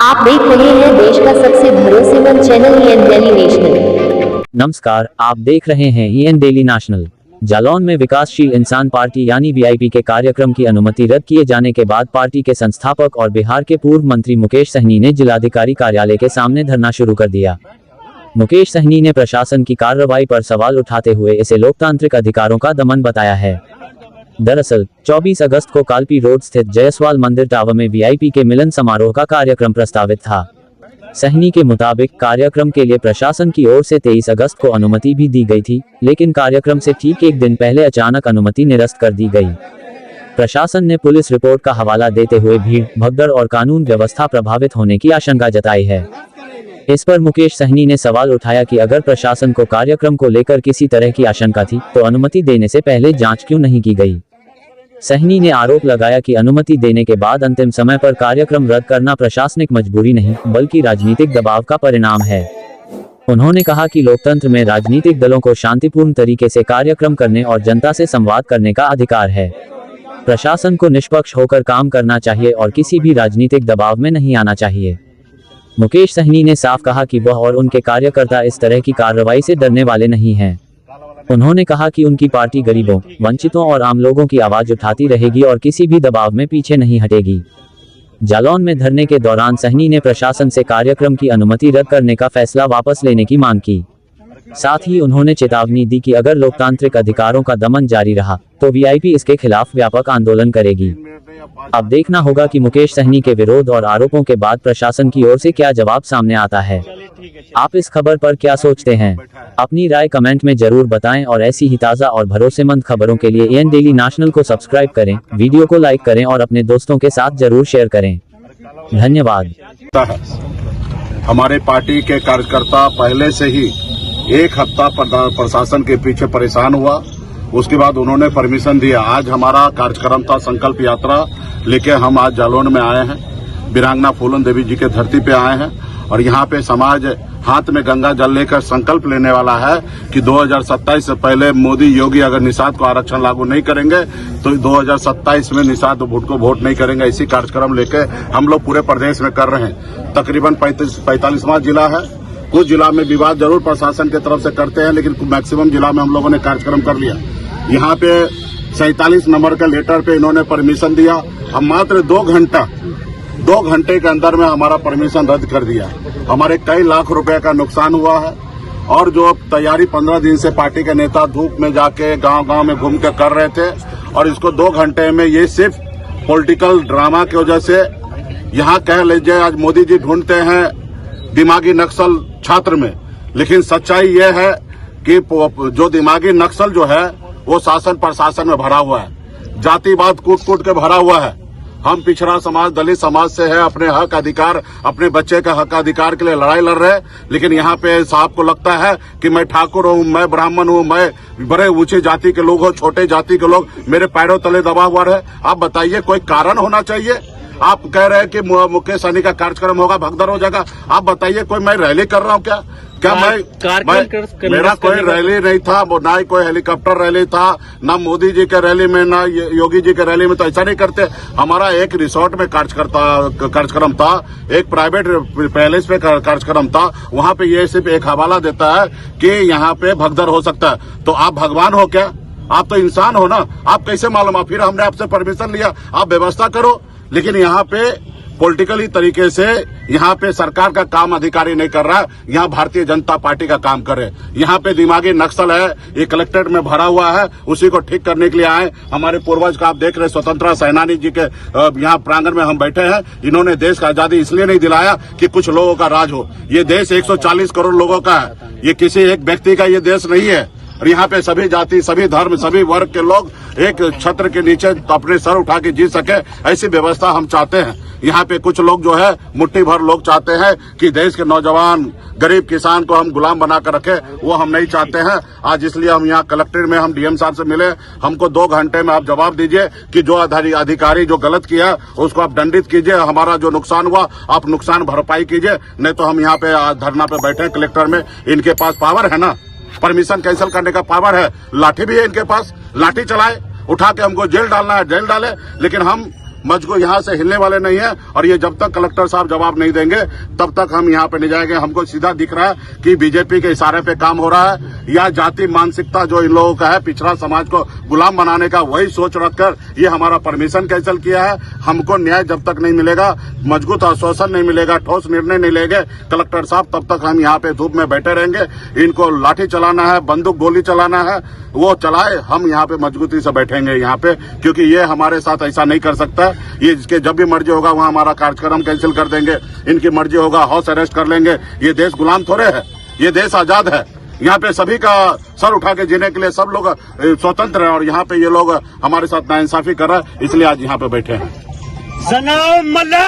आप देख रहे हैं देश का सबसे भरोसेमंद चैनल EN डेली नेशनल। नमस्कार, आप देख रहे हैं EN डेली नेशनल। जालौन में विकासशील इंसान पार्टी यानी VIP के कार्यक्रम की अनुमति रद्द किए जाने के बाद पार्टी के संस्थापक और बिहार के पूर्व मंत्री मुकेश सहनी ने जिलाधिकारी कार्यालय के सामने धरना शुरू कर दिया। मुकेश सहनी ने प्रशासन की कार्रवाई पर सवाल उठाते हुए इसे लोकतांत्रिक अधिकारों का दमन बताया है। दरअसल 24 अगस्त को कालपी रोड स्थित जयसवाल मंदिर टावर में VIP के मिलन समारोह का कार्यक्रम प्रस्तावित था। सहनी के मुताबिक कार्यक्रम के लिए प्रशासन की ओर से 23 अगस्त को अनुमति भी दी गई थी, लेकिन कार्यक्रम से ठीक एक दिन पहले अचानक अनुमति निरस्त कर दी गई। प्रशासन ने पुलिस रिपोर्ट का हवाला देते हुए भीड़, भगदड़ और कानून व्यवस्था प्रभावित होने की आशंका जताई है। इस पर मुकेश सहनी ने सवाल उठाया कि अगर प्रशासन को कार्यक्रम को लेकर किसी तरह की आशंका थी तो अनुमति देने से पहले जांच क्यों नहीं की गई। सहनी ने आरोप लगाया कि अनुमति देने के बाद अंतिम समय पर कार्यक्रम रद्द करना प्रशासनिक मजबूरी नहीं बल्कि राजनीतिक दबाव का परिणाम है। उन्होंने कहा कि लोकतंत्र में राजनीतिक दलों को शांतिपूर्ण तरीके से कार्यक्रम करने और जनता से संवाद करने का अधिकार है। प्रशासन को निष्पक्ष होकर काम करना चाहिए और किसी भी राजनीतिक दबाव में नहीं आना चाहिए। मुकेश सहनी ने साफ कहा कि वह और उनके कार्यकर्ता इस तरह की कार्रवाई से डरने वाले नहीं हैं। उन्होंने कहा कि उनकी पार्टी गरीबों, वंचितों और आम लोगों की आवाज उठाती रहेगी और किसी भी दबाव में पीछे नहीं हटेगी। जालौन में धरने के दौरान सहनी ने प्रशासन से कार्यक्रम की अनुमति रद्द करने का फैसला वापस लेने की मांग की। साथ ही उन्होंने चेतावनी दी कि अगर लोकतांत्रिक अधिकारों का दमन जारी रहा तो VIP इसके खिलाफ व्यापक आंदोलन करेगी। अब देखना होगा कि मुकेश सहनी के विरोध और आरोपों के बाद प्रशासन की ओर से क्या जवाब सामने आता है। आप इस खबर पर क्या सोचते हैं? अपनी राय कमेंट में जरूर बताएं और ऐसी ही ताज़ा और भरोसेमंद खबरों के लिए EN डेली नेशनल को सब्सक्राइब करें, वीडियो को लाइक करें और अपने दोस्तों के साथ जरूर शेयर करें। धन्यवाद। हमारे पार्टी के कार्यकर्ता पहले से ही एक हफ्ता प्रशासन के पीछे परेशान हुआ, उसके बाद उन्होंने परमिशन दिया। आज हमारा कार्यक्रम था संकल्प यात्रा लेके हम आज जालौन में आए हैं। वीरांगना फूलन देवी जी के धरती पे आए हैं और यहाँ पे समाज हाथ में गंगा जल लेकर संकल्प लेने वाला है कि 2027 से पहले मोदी योगी अगर निषाद को आरक्षण लागू नहीं करेंगे तो 2027 में निषाद भुट को वोट नहीं करेंगे। इसी कार्यक्रम लेके हम लोग पूरे प्रदेश में कर रहे हैं। तकरीबन 45वां जिला है। कुछ जिला में विवाद जरूर प्रशासन की तरफ से करते हैं, लेकिन मैक्सिमम जिला में हम लोगों ने कार्यक्रम कर लिया। यहाँ पे 47 नंबर के लेटर पे इन्होंने परमिशन दिया। हम मात्र 2 घंटे के अंदर में हमारा परमिशन रद्द कर दिया। हमारे कई लाख रुपए का नुकसान हुआ है और जो तैयारी 15 दिन से पार्टी के नेता धूप में जाके गांव-गांव में घूम के कर रहे थे और इसको 2 घंटे में ये सिर्फ पॉलिटिकल ड्रामा की वजह से, यहाँ कह लीजिए आज मोदी जी ढूंढते हैं दिमागी नक्सल छात्र में, लेकिन सच्चाई ये है कि जो दिमागी नक्सल जो है वो शासन प्रशासन में भरा हुआ है। जातिवाद कूट के भरा हुआ है। हम पिछड़ा समाज, दलित समाज से है, अपने हक अधिकार, अपने बच्चे का हक अधिकार के लिए लड़ाई लड़ रहे हैं, लेकिन यहाँ पे साहब को लगता है कि मैं ठाकुर हूँ, मैं ब्राह्मण हूँ, मैं बड़े ऊंची जाति के लोग हो, छोटे जाति के लोग मेरे पैरों तले दबा हुआ रहे। आप बताइए, कोई कारण होना चाहिए। आप कह रहे हैं कि मुकेश सहनी का कार्यक्रम होगा, भगदड़ हो जाएगा। आप बताइए, कोई मैं रैली कर रहा हूँ क्या? मेरा कोई रैली नहीं था, ना ही कोई हेलीकॉप्टर रैली था, ना मोदी जी के रैली में, ना योगी जी के रैली में। तो ऐसा नहीं करते। हमारा एक रिसोर्ट में कार्यक्रम था, एक प्राइवेट पैलेस पे कार्यक्रम था। वहाँ पे ये सिर्फ एक हवाला देता है कि यहाँ पे भगदड़ हो सकता है। तो आप भगवान हो क्या? आप तो इंसान हो ना। आप कैसे मालूम? फिर हमने आपसे परमिशन लिया, आप व्यवस्था करो। लेकिन यहाँ पे पॉलिटिकली तरीके से यहाँ पे सरकार का काम अधिकारी नहीं कर रहा है, यहाँ भारतीय जनता पार्टी का काम कर रहे हैं। यहाँ पे दिमागी नक्सल है, ये कलेक्ट्रेट में भरा हुआ है, उसी को ठीक करने के लिए आए। हमारे पूर्वज का आप देख रहे स्वतंत्रता सेनानी जी के यहाँ प्रांगण में हम बैठे हैं। इन्होंने देश का आजादी इसलिए नहीं दिलाया कि कुछ लोगों का राज हो। ये देश 140 करोड़ लोगों का है, ये किसी एक व्यक्ति का ये देश नहीं है। और यहाँ पे सभी जाति, सभी धर्म, सभी वर्ग के लोग एक छत्र के नीचे अपने सर उठा के जी सके, ऐसी व्यवस्था हम चाहते हैं। यहाँ पे कुछ लोग जो है मुट्ठी भर लोग चाहते हैं कि देश के नौजवान गरीब किसान को हम गुलाम बना कर रखे, वो हम नहीं चाहते हैं। आज इसलिए हम यहाँ कलेक्ट्रेट में हम DM साहब से मिले। हमको 2 घंटे में आप जवाब दीजिए कि जो अधिकारी जो गलत किया उसको आप दंडित कीजिए, हमारा जो नुकसान हुआ आप नुकसान भरपाई कीजिए। नहीं तो हम यहाँ पे धरना पे बैठे कलेक्टर में। इनके पास पावर है ना, परमिशन कैंसिल करने का पावर है, लाठी भी है इनके पास, लाठी चलाए, उठा के हमको जेल डालना है जेल डाले। लेकिन हम मजबूत यहाँ से हिलने वाले नहीं है। और ये जब तक कलेक्टर साहब जवाब नहीं देंगे तब तक हम यहाँ पे नहीं जाएंगे। हमको सीधा दिख रहा है कि बीजेपी के इशारे पे काम हो रहा है, या जाति मानसिकता जो इन लोगों का है, पिछड़ा समाज को गुलाम बनाने का, वही सोच रखकर ये हमारा परमिशन कैंसिल किया है। हमको न्याय जब तक नहीं मिलेगा, मजबूत आश्वासन नहीं मिलेगा, ठोस निर्णय नहीं लेंगे कलेक्टर साहब, तब तक हम यहाँ पे धूप में बैठे रहेंगे। इनको लाठी चलाना है, बंदूक गोली चलाना है, वो चलाए, हम यहाँ पे मजबूती से बैठेंगे यहाँ पे, क्योंकि ये हमारे साथ ऐसा नहीं कर सकता। ये इसके जब भी मर्जी होगा वहाँ हमारा कार्यक्रम कैंसिल कर देंगे, इनकी मर्जी होगा हाउस अरेस्ट कर लेंगे। ये देश गुलाम थोड़े है, ये देश आजाद है। यहाँ पे सभी का सर उठा के जीने के लिए सब लोग स्वतंत्र है, और यहाँ पे ये लोग हमारे साथ नाइंसाफी कर रहे हैं, इसलिए आज यहाँ पे बैठे हैं। सलाम मल्ला।